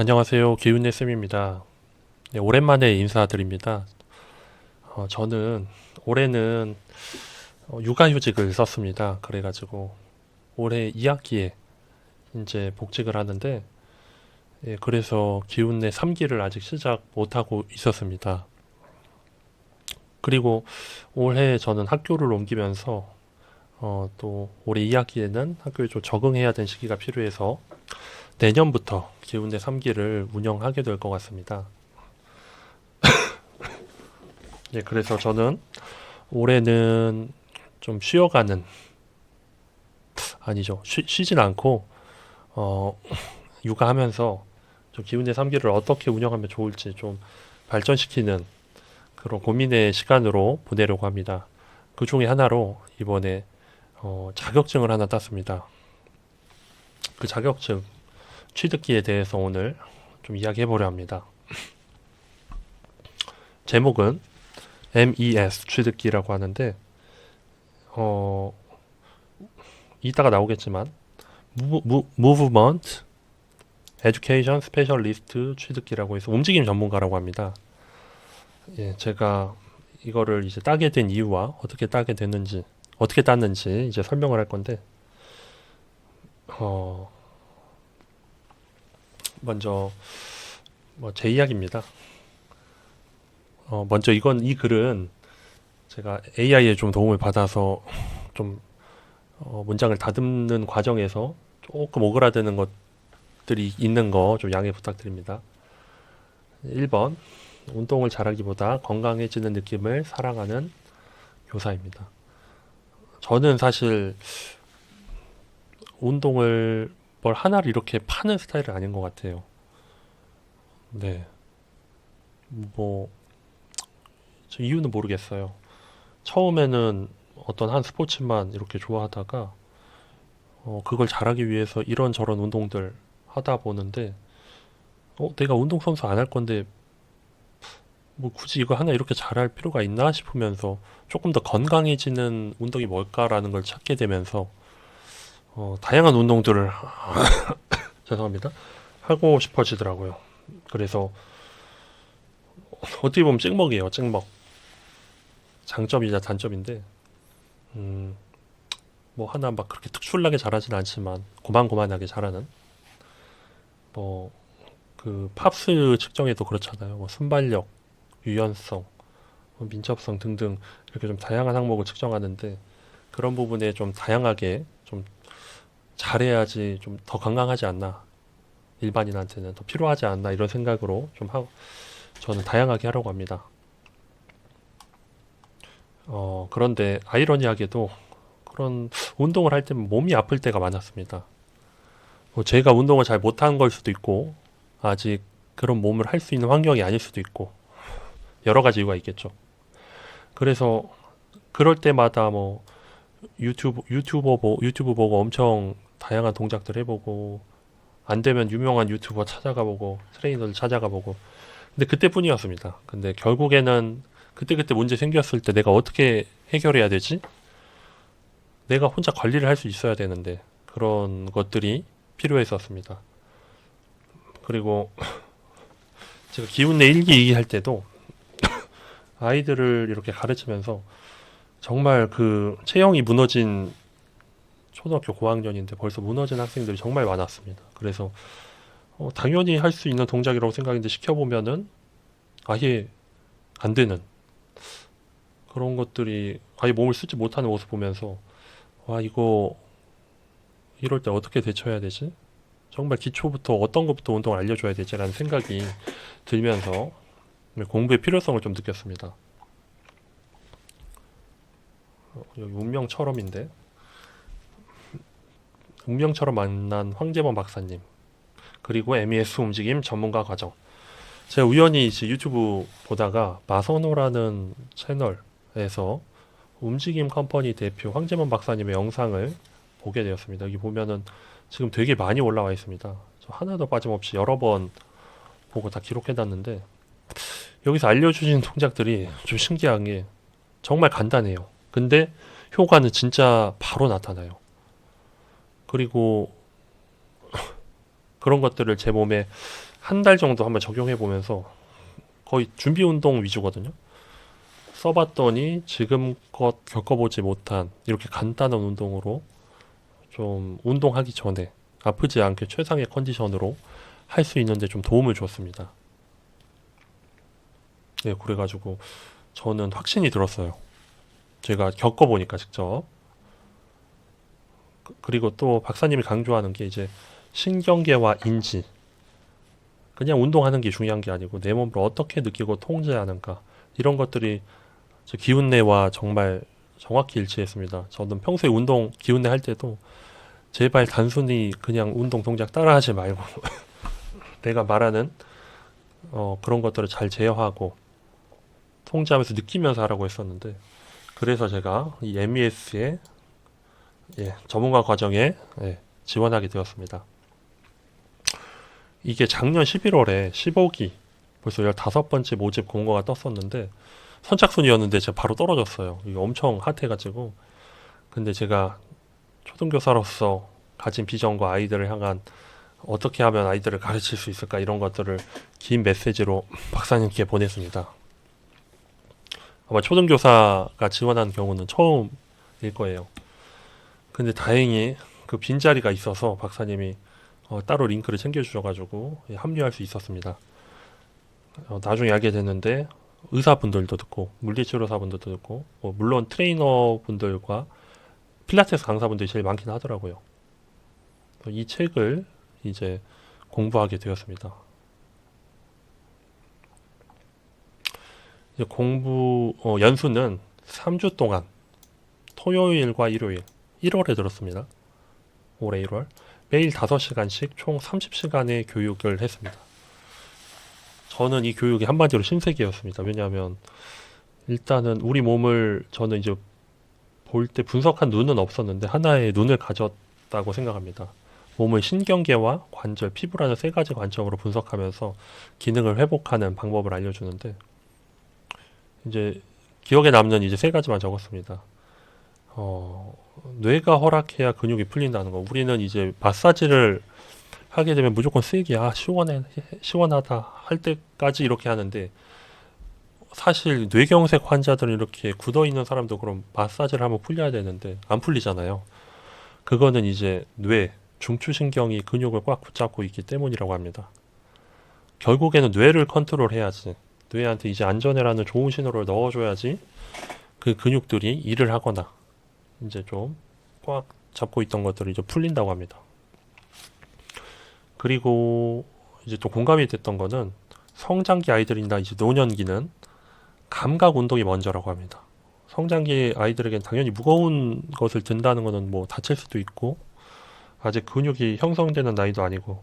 안녕하세요. 기훈의 쌤입니다. 네, 오랜만에 인사드립니다. 저는 올해는 육아휴직을 썼습니다. 그래가지고 올해 2학기에 이제 복직을 하는데, 예, 그래서 기훈의 3기를 아직 시작 못하고 있었습니다. 그리고 올해 저는 학교를 옮기면서 또 올해 2학기에는 학교에 좀 적응해야 되는 시기가 필요해서 내년부터 기훈의 3기를 운영하게 될 것 같습니다. 예, 그래서 저는 올해는 좀 쉬어가는, 아니죠. 쉬진 않고 어, 육아하면서 좀 기훈의 3기를 어떻게 운영하면 좋을지 좀 발전시키는 그런 고민의 시간으로 보내려고 합니다. 그 중에 하나로 이번에 자격증을 하나 땄습니다. 그 자격증 취득기에 대해서 오늘 좀 이야기해 보려 합니다. 제목은 MES 취득기라고 하는데, 어, 이따가 나오겠지만 Movement Education Specialist 취득기라고 해서 움직임 전문가라고 합니다. 예, 제가 이거를 이제 따게 된 이유와 어떻게 따게 됐는지, 어떻게 땄는지 이제 설명을 할 건데, 어, 먼저 제 이야기입니다. 먼저 이 글은 제가 AI에 좀 도움을 받아서 좀 문장을 다듬는 과정에서 조금 오그라드는 것들이 있는 거 좀 양해 부탁드립니다. 1번, 운동을 잘하기보다 건강해지는 느낌을 사랑하는 교사입니다. 저는 사실 운동을 뭘 하나를 이렇게 파는 스타일은 아닌 것 같아요. 네. 뭐, 저 이유는 모르겠어요. 처음에는 어떤 한 스포츠만 이렇게 좋아하다가, 그걸 잘하기 위해서 이런저런 운동들 하다 보는데, 내가 운동선수 안 할 건데, 뭐 굳이 이거 하나 이렇게 잘할 필요가 있나 싶으면서 조금 더 건강해지는 운동이 뭘까라는 걸 찾게 되면서, 다양한 운동들을, 죄송합니다. 하고 싶어지더라고요. 그래서 어떻게 보면 찍먹이에요. 찍먹. 장점이자 단점인데, 음, 뭐 하나 막 그렇게 특출나게 잘하진 않지만 고만고만하게 잘하는, 뭐 그 팝스 측정에도 그렇잖아요. 뭐 순발력, 유연성, 뭐 민첩성 등등 이렇게 좀 다양한 항목을 측정하는데, 그런 부분에 좀 다양하게 좀 잘해야지 좀 더 건강하지 않나, 일반인한테는 더 필요하지 않나 이런 생각으로 좀 하고 저는 다양하게 하려고 합니다. 그런데 아이러니하게도 그런 운동을 할 때는 몸이 아플 때가 많았습니다. 뭐 제가 운동을 잘 못한 걸 수도 있고, 아직 그런 몸을 할 수 있는 환경이 아닐 수도 있고, 여러 가지 이유가 있겠죠. 그래서 그럴 때마다 뭐 유튜브 보고 엄청 다양한 동작들 해보고, 안 되면 유명한 유튜버 찾아가 보고, 트레이너를 찾아가 보고, 근데 그때뿐이었습니다. 근데 결국에는 그때그때 문제 생겼을 때 내가 어떻게 해결해야 되지? 내가 혼자 관리를 할 수 있어야 되는데, 그런 것들이 필요했었습니다. 그리고 제가 기운내 1기, 2기 할 때도 아이들을 이렇게 가르치면서 정말 그 체형이 무너진, 초등학교 고학년인데 벌써 무너진 학생들이 정말 많았습니다. 그래서 당연히 할 수 있는 동작이라고 생각했는데 시켜보면은 아예 안 되는 그런 것들이, 아예 몸을 쓰지 못하는 모습 보면서, 와, 이거 이럴 때 어떻게 대처해야 되지? 정말 기초부터 어떤 것부터 운동을 알려줘야 되지라는 생각이 들면서 공부의 필요성을 좀 느꼈습니다. 여기 운명처럼인데, 운명처럼 만난 황재범 박사님, 그리고 MES 움직임 전문가 과정. 제가 우연히 이제 유튜브 보다가 마선호라는 채널에서 움직임 컴퍼니 대표 황재범 박사님의 영상을 보게 되었습니다. 여기 보면은 지금 되게 많이 올라와 있습니다. 저 하나도 빠짐없이 여러 번 보고 다 기록해놨는데, 여기서 알려주신 동작들이 좀 신기한 게 정말 간단해요. 근데 효과는 진짜 바로 나타나요. 그리고 그런 것들을 제 몸에 한 달 정도 한번 적용해 보면서 거의 준비 운동 위주거든요. 써봤더니 지금껏 겪어보지 못한 이렇게 간단한 운동으로 좀 운동하기 전에 아프지 않게 최상의 컨디션으로 할 수 있는데 좀 도움을 줬습니다. 네, 그래가지고 저는 확신이 들었어요. 제가 겪어보니까 직접. 그리고 또 박사님이 강조하는 게 이제 신경계와 인지, 그냥 운동하는 게 중요한 게 아니고 내 몸을 어떻게 느끼고 통제하는가, 이런 것들이 저 기운내와 정말 정확히 일치했습니다. 저는 평소에 운동 기운내 할 때도 제발 단순히 그냥 운동 동작 따라하지 말고 내가 말하는 그런 것들을 잘 제어하고 통제하면서 느끼면서 하라고 했었는데, 그래서 제가 이 MES의 전문가 과정에 지원하게 되었습니다. 이게 작년 11월에 15기 벌써 15번째 모집 공고가 떴었는데 선착순이었는데 제가 바로 떨어졌어요. 이게 엄청 핫해가지고. 근데 제가 초등교사로서 가진 비전과 아이들을 향한 어떻게 하면 아이들을 가르칠 수 있을까, 이런 것들을 긴 메시지로 박사님께 보냈습니다. 아마 초등교사가 지원한 경우는 처음일 거예요. 근데 다행히 그 빈자리가 있어서 박사님이 따로 링크를 챙겨주셔가지고 합류할 수 있었습니다. 나중에 알게 됐는데 의사분들도 듣고 물리치료사분들도 듣고 물론 트레이너분들과 필라테스 강사분들이 제일 많긴 하더라고요. 이 책을 이제 공부하게 되었습니다. 이제 연수는 3주 동안 토요일과 일요일 1월에 들었습니다. 올해 1월 매일 5시간씩 총 30시간의 교육을 했습니다. 저는 이 교육이 한마디로 신세계였습니다. 왜냐하면 일단은 우리 몸을 저는 이제 볼 때 분석한 눈은 없었는데 하나의 눈을 가졌다고 생각합니다. 몸의 신경계와 관절, 피부라는 세 가지 관점으로 분석하면서 기능을 회복하는 방법을 알려주는데, 이제 기억에 남는 이제 세 가지만 적었습니다. 뇌가 허락해야 근육이 풀린다는 거. 우리는 이제 마사지를 하게 되면 무조건 세게 시원하다 할 때까지 이렇게 하는데, 사실 뇌경색 환자들은 이렇게 굳어 있는 사람도 그럼 마사지를 하면 풀려야 되는데 안 풀리잖아요. 그거는 이제 중추신경이 근육을 꽉 붙잡고 있기 때문이라고 합니다. 결국에는 뇌를 컨트롤해야지, 뇌한테 이제 안전해라는 좋은 신호를 넣어줘야지 그 근육들이 일을 하거나 이제 좀 꽉 잡고 있던 것들이 이제 풀린다고 합니다. 그리고 이제 또 공감이 됐던 거는 성장기 아이들이나 이제 노년기는 감각 운동이 먼저라고 합니다. 성장기 아이들에겐 당연히 무거운 것을 든다는 것은 뭐 다칠 수도 있고 아직 근육이 형성되는 나이도 아니고,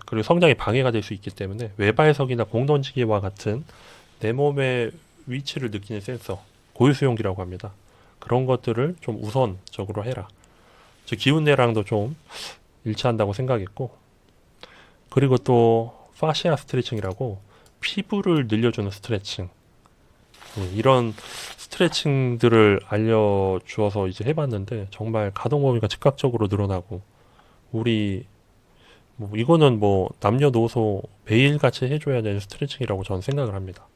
그리고 성장에 방해가 될 수 있기 때문에 외발석이나 공 던지기와 같은 내 몸의 위치를 느끼는 센서, 고유수용기라고 합니다. 그런 것들을 좀 우선적으로 해라. 즉 기운내랑도 좀 일치한다고 생각했고, 그리고 또 파시아 스트레칭이라고 피부를 늘려주는 스트레칭, 이런 스트레칭들을 알려주어서 이제 해봤는데 정말 가동 범위가 즉각적으로 늘어나고, 우리 이거는 뭐 남녀노소 매일같이 해줘야 되는 스트레칭이라고 저는 생각을 합니다.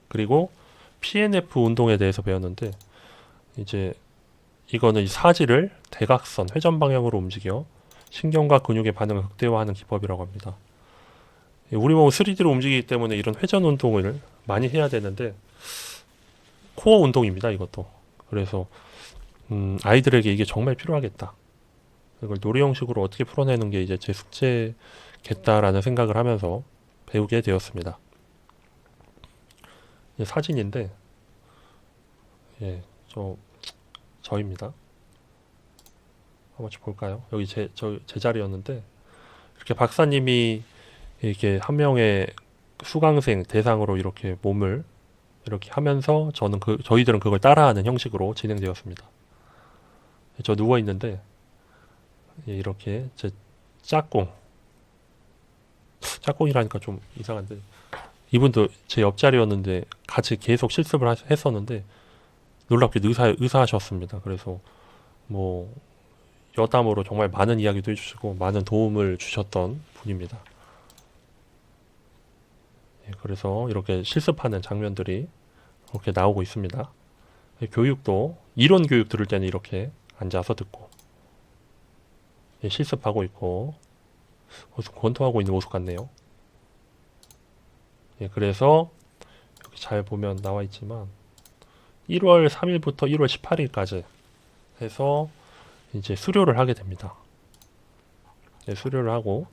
그리고 PNF 운동에 대해서 배웠는데, 이제 이거는 이 사지를 대각선 회전 방향으로 움직여 신경과 근육의 반응을 극대화하는 기법이라고 합니다. 우리 몸은 3D로 움직이기 때문에 이런 회전 운동을 많이 해야 되는데 코어 운동입니다, 이것도. 그래서 아이들에게 이게 정말 필요하겠다. 이걸 놀이 형식으로 어떻게 풀어내는 게 이제 제 숙제겠다라는 생각을 하면서 배우게 되었습니다. 사진인데, 저입니다. 한번 볼까요? 여기 제 자리였는데, 이렇게 박사님이 이렇게 한 명의 수강생 대상으로 이렇게 몸을 이렇게 하면서 저희들은 그걸 따라하는 형식으로 진행되었습니다. 저 누워 있는데 이렇게 제 짝꿍이라니까 좀 이상한데, 이분도 제 옆자리였는데 같이 계속 실습을 했었는데 놀랍게 의사하셨습니다. 그래서 뭐 여담으로 정말 많은 이야기도 해주시고 많은 도움을 주셨던 분입니다. 예, 그래서 이렇게 실습하는 장면들이 이렇게 나오고 있습니다. 예, 교육도 이론 교육 들을 때는 이렇게 앉아서 듣고 예, 실습하고 있고 권투하고 있는 모습 같네요. 예, 그래서 여기 잘 보면 나와 있지만 1월 3일부터 1월 18일까지 해서 이제 수료를 하게 됩니다. 예, 수료를 하고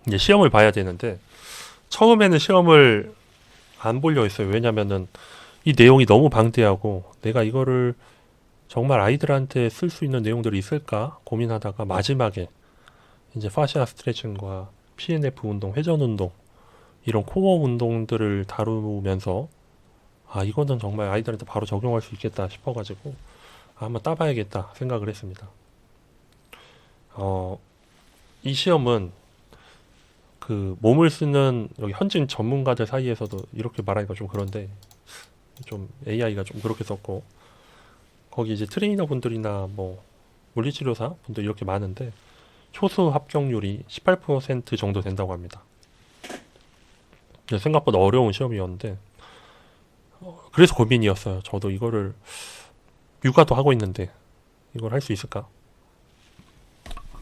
이제 시험을 봐야 되는데 처음에는 시험을 안 보려 했어요. 왜냐면은 이 내용이 너무 방대하고 내가 이거를 정말 아이들한테 쓸 수 있는 내용들이 있을까 고민하다가 마지막에 이제 파시아 스트레칭과 PNF 운동, 회전 운동 이런 코어 운동들을 다루면서 아 이거는 정말 아이들한테 바로 적용할 수 있겠다 싶어가지고 한번 따봐야겠다 생각을 했습니다. 이 시험은 그 몸을 쓰는 여기 현진 전문가들 사이에서도 이렇게 말하기가 좀 그런데 좀 AI가 좀 그렇게 썼고 거기 이제 트레이너 분들이나 뭐 물리치료사 분들 이렇게 많은데 초수 합격률이 18% 정도 된다고 합니다. 생각보다 어려운 시험이었는데 그래서 고민이었어요. 저도 이거를 육아도 하고 있는데 이걸 할 수 있을까?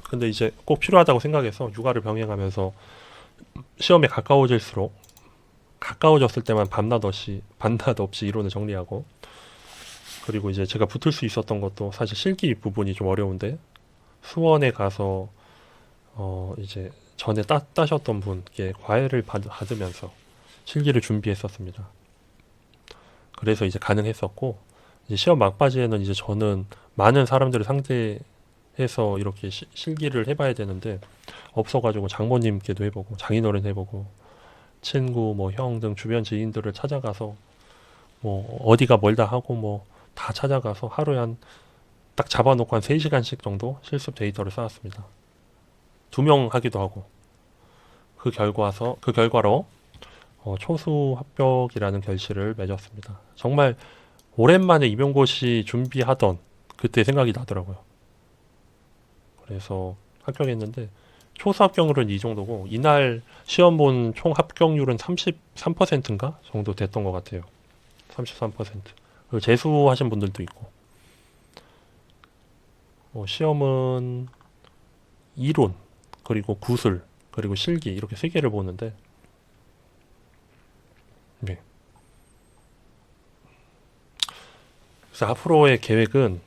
근데 이제 꼭 필요하다고 생각해서 육아를 병행하면서 시험에 가까워졌을 때만 밤낮 없이 이론을 정리하고 그리고 이제 제가 붙을 수 있었던 것도 사실 실기 부분이 좀 어려운데 수원에 가서 이제 전에 따셨던 분께 과외를 받으면서 실기를 준비했었습니다. 그래서 이제 가능했었고 이제 시험 막바지에는 이제 저는 많은 사람들을 상대해서 이렇게 실기를 해봐야 되는데 없어가지고 장모님께도 해보고 장인어른 해보고 친구 뭐 형 등 주변 지인들을 찾아가서 뭐 어디가 멀다 하고 뭐 다 찾아가서 하루에 한 딱 잡아놓고 한 3시간씩 정도 실습 데이터를 쌓았습니다. 2명 하기도 하고 그 결과로 초수 합격이라는 결실을 맺었습니다. 정말 오랜만에 임용고시 준비하던 그때 생각이 나더라고요. 그래서 합격했는데 초수 합격률은 이 정도고 이날 시험 본 총 합격률은 33%인가 정도 됐던 것 같아요. 33%. 그리고 재수하신 분들도 있고 시험은 이론 그리고 구술 그리고 실기 이렇게 3개를 보는데 네. 그래서 앞으로의 계획은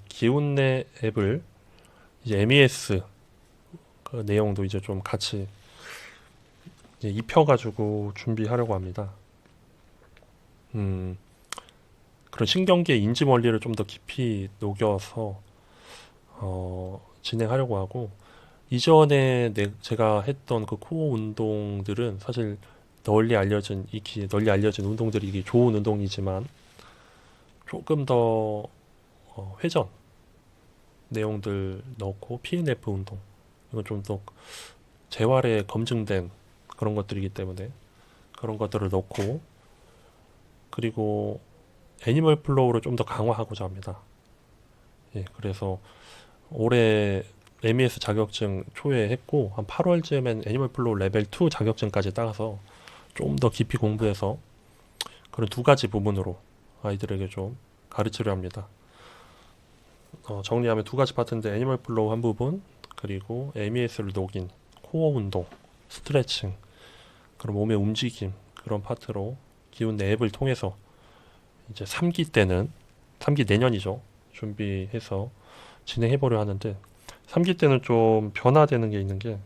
기운내 앱을 이제 MES 그 내용도 이제 좀 같이 이제 입혀가지고 준비하려고 합니다. 그런 신경계의 인지 원리를 좀 더 깊이 녹여서 진행하려고 하고 이전에 제가 했던 그 코어 운동들은 사실 널리 알려진 운동들이 이게 좋은 운동이지만 조금 더 회전 내용들 넣고 PNF 운동 이건 좀 더 재활에 검증된 그런 것들이기 때문에 그런 것들을 넣고 그리고 애니멀 플로우를 좀 더 강화하고자 합니다. 예, 그래서 올해 MES 자격증 초에 했고 한 8월쯤엔 애니멀 플로우 레벨 2 자격증까지 따서 좀 더 깊이 공부해서 그런 2가지 부분으로 아이들에게 좀 가르치려 합니다. 정리하면 2가지 파트인데 애니멀 플로우 한 부분 그리고 MES를 녹인 코어 운동, 스트레칭 그런 몸의 움직임 그런 파트로 기운내 앱을 통해서 이제 3기 내년이죠. 준비해서 진행해보려 하는데 3기 때는 좀 변화되는 게 있는 게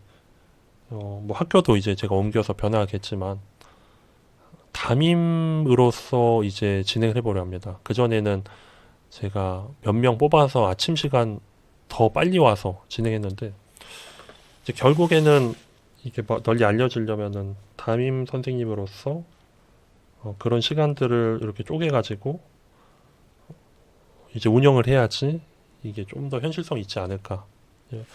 뭐 학교도 이제 제가 옮겨서 변화하겠지만 담임으로서 이제 진행을 해보려 합니다. 그전에는 제가 몇 명 뽑아서 아침 시간 더 빨리 와서 진행했는데 이제 결국에는 이게 널리 알려지려면은 담임 선생님으로서 그런 시간들을 이렇게 쪼개가지고 이제 운영을 해야지 이게 좀 더 현실성이 있지 않을까. 예.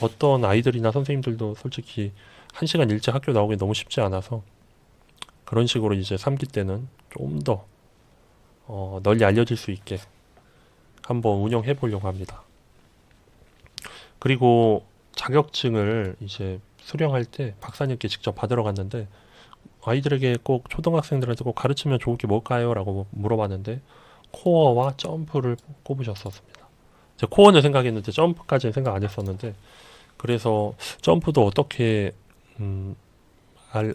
어떤 아이들이나 선생님들도 솔직히 1시간 일찍 학교 나오기 너무 쉽지 않아서 그런 식으로 이제 3기 때는 좀 더 널리 알려질 수 있게 한번 운영해 보려고 합니다. 그리고 자격증을 이제 수령할 때 박사님께 직접 받으러 갔는데 아이들에게 꼭 초등학생들한테 꼭 가르치면 좋을 게 뭘까요? 라고 물어봤는데 코어와 점프를 꼽으셨었습니다. 제 코어는 생각했는데 점프까지는 생각 안 했었는데 그래서 점프도 어떻게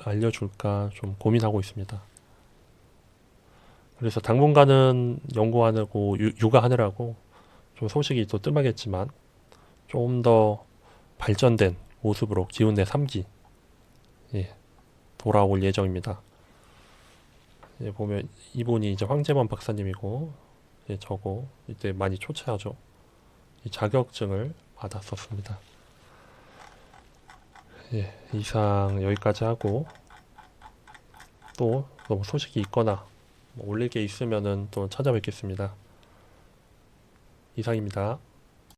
알려줄까 좀 고민하고 있습니다. 그래서 당분간은 연구하느고 육아하느라고 좀 소식이 또 뜸하겠지만 좀 더 발전된 모습으로 기운내 3기 예, 돌아올 예정입니다. 예, 보면 이분이 이제 황재범 박사님이고 예, 저거 이때 많이 초췌하죠. 이 자격증을 받았었습니다. 예, 이상 여기까지 하고 또 너무 소식이 있거나 뭐 올릴 게 있으면은 또 찾아뵙겠습니다. 이상입니다.